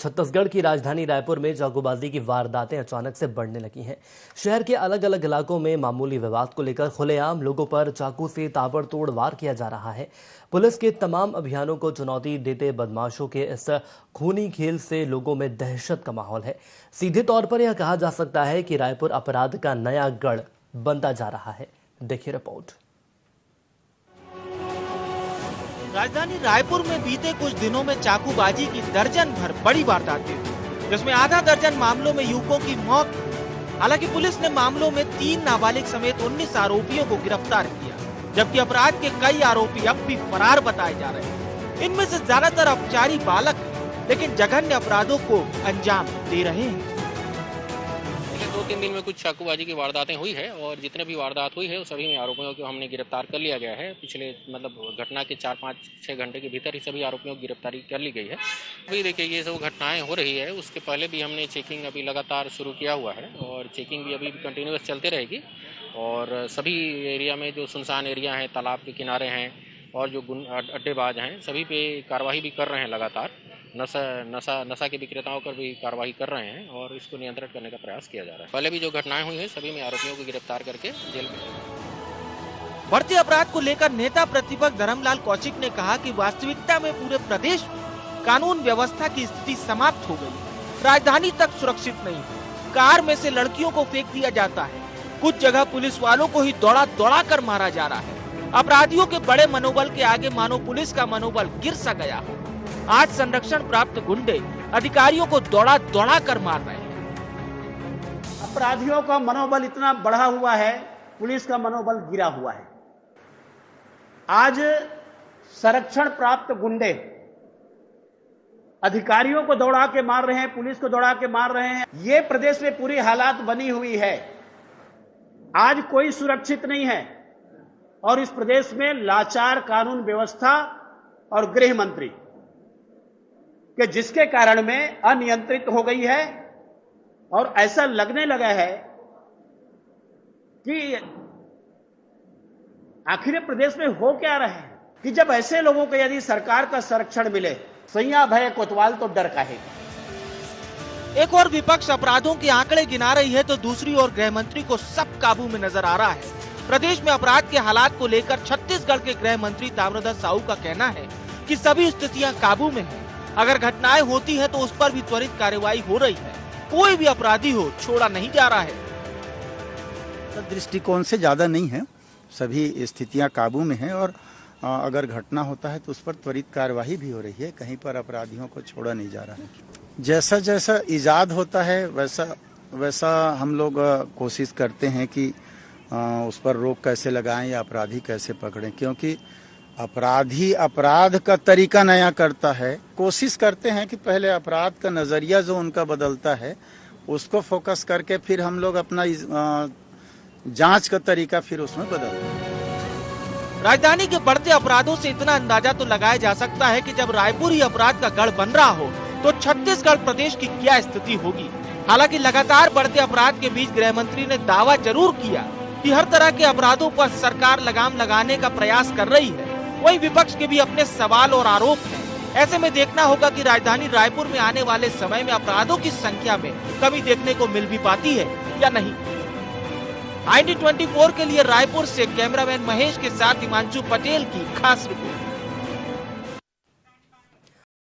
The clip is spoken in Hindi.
छत्तीसगढ़ की राजधानी रायपुर में चाकूबाजी की वारदातें अचानक से बढ़ने लगी हैं। शहर के अलग अलग इलाकों में मामूली विवाद को लेकर खुलेआम लोगों पर चाकू से ताबड़तोड़ वार किया जा रहा है। पुलिस के तमाम अभियानों को चुनौती देते बदमाशों के इस खूनी खेल से लोगों में दहशत का माहौल है। सीधे तौर पर यह कहा जा सकता है कि रायपुर अपराध का नया गढ़ बनता जा रहा है। देखिए रिपोर्ट। राजधानी रायपुर में बीते कुछ दिनों में चाकूबाजी की दर्जन भर बड़ी वारदातें हुई, जिसमें आधा दर्जन मामलों में युवकों की मौत। हालांकि पुलिस ने मामलों में 3 नाबालिग समेत 19 आरोपियों को गिरफ्तार किया, जबकि अपराध के कई आरोपी अब भी फरार बताए जा रहे हैं। इनमें से ज्यादातर अपचारी बालक हैं, लेकिन जघन्य अपराधों को अंजाम दे रहे हैं। 2-3 दिन में कुछ चाकूबाजी की वारदातें हुई है और जितने भी वारदात हुई है उस सभी में आरोपियों को हमने गिरफ्तार कर लिया गया है। पिछले घटना के 4-5-6 घंटे के भीतर ही सभी आरोपियों की गिरफ्तारी कर ली गई है। अभी देखिए ये सब घटनाएं हो रही है, उसके पहले भी हमने चेकिंग अभी लगातार शुरू किया हुआ है और चेकिंग भी अभी कंटिन्यूअस चलते रहेगी। और सभी एरिया में जो सुनसान एरिया हैं, तालाब के किनारे हैं और जो अड्डेबाज हैं, सभी पे कार्रवाई भी कर रहे हैं। लगातार नशा के विक्रेताओं पर भी कार्रवाई कर रहे हैं और इसको नियंत्रित करने का प्रयास किया जा रहा है। पहले भी जो घटनाएं हुई हैं सभी में आरोपियों को गिरफ्तार करके जेल में। बढ़ते अपराध को लेकर नेता प्रतिपक्ष धर्मलाल कौशिक ने कहा कि वास्तविकता में पूरे प्रदेश में कानून व्यवस्था की स्थिति समाप्त हो गई। राजधानी तक सुरक्षित नहीं है। कार में से लड़कियों को फेंक दिया जाता है। कुछ जगह पुलिस वालों को ही दौड़ा कर मारा जा रहा है। अपराधियों के बड़े मनोबल के आगे मानो पुलिस का मनोबल गिर सा गया हो। आज संरक्षण प्राप्त गुंडे अधिकारियों को दौड़ा कर मार रहे हैं। अपराधियों का मनोबल इतना बढ़ा हुआ है, पुलिस का मनोबल गिरा हुआ है। आज संरक्षण प्राप्त गुंडे अधिकारियों को दौड़ा के मार रहे हैं, पुलिस को दौड़ा के मार रहे हैं। ये प्रदेश में पूरी हालात बनी हुई है। आज कोई सुरक्षित नहीं है और इस प्रदेश में लाचार कानून व्यवस्था और गृह मंत्री कि जिसके कारण में अनियंत्रित हो गई है और ऐसा लगने लगा है कि आखिर प्रदेश में हो क्या रहा है कि जब ऐसे लोगों को यदि सरकार का संरक्षण मिले, सैया भय कोतवाल तो डर काहेगा। एक और विपक्ष अपराधों के आंकड़े गिना रही है तो दूसरी ओर गृह मंत्री को सब काबू में नजर आ रहा है। प्रदेश में अपराध के हालात को लेकर छत्तीसगढ़ के गृह मंत्री ताम्रध्वज साहू का कहना है कि सभी स्थितियां काबू में है। अगर घटनाएं होती है तो उस पर भी त्वरित कार्रवाई हो रही है। कोई भी अपराधी हो छोड़ा नहीं जा रहा है। दृष्टिकोण से ज्यादा नहीं है, सभी स्थितियां काबू में हैं और अगर घटना होता है तो उस पर त्वरित कार्रवाई भी हो रही है। कहीं पर अपराधियों को छोड़ा नहीं जा रहा है। जैसा जैसा इजाद होता है वैसा हम लोग कोशिश करते हैं कि उस पर रोक कैसे लगाएं या अपराधी कैसे पकड़ें, क्योंकि अपराधी अपराध का तरीका नया करता है। कोशिश करते हैं कि पहले अपराध का नजरिया जो उनका बदलता है उसको फोकस करके फिर हम लोग अपना जांच का तरीका फिर उसमें बदलते हैं। राजधानी के बढ़ते अपराधों से इतना अंदाजा तो लगाया जा सकता है कि जब रायपुर ही अपराध का गढ़ बन रहा हो तो छत्तीसगढ़ प्रदेश की क्या स्थिति होगी। हालांकि लगातार बढ़ते अपराध के बीच गृह मंत्री ने दावा जरूर किया कि हर तरह के अपराधों पर सरकार लगाम लगाने का प्रयास कर रही है। वहीं विपक्ष के भी अपने सवाल और आरोप हैं। ऐसे में देखना होगा कि राजधानी रायपुर में आने वाले समय में अपराधों की संख्या में कमी देखने को मिल भी पाती है या नहीं। ID24 के लिए रायपुर से कैमरामैन महेश के साथ हिमांशु पटेल की खास रिपोर्ट।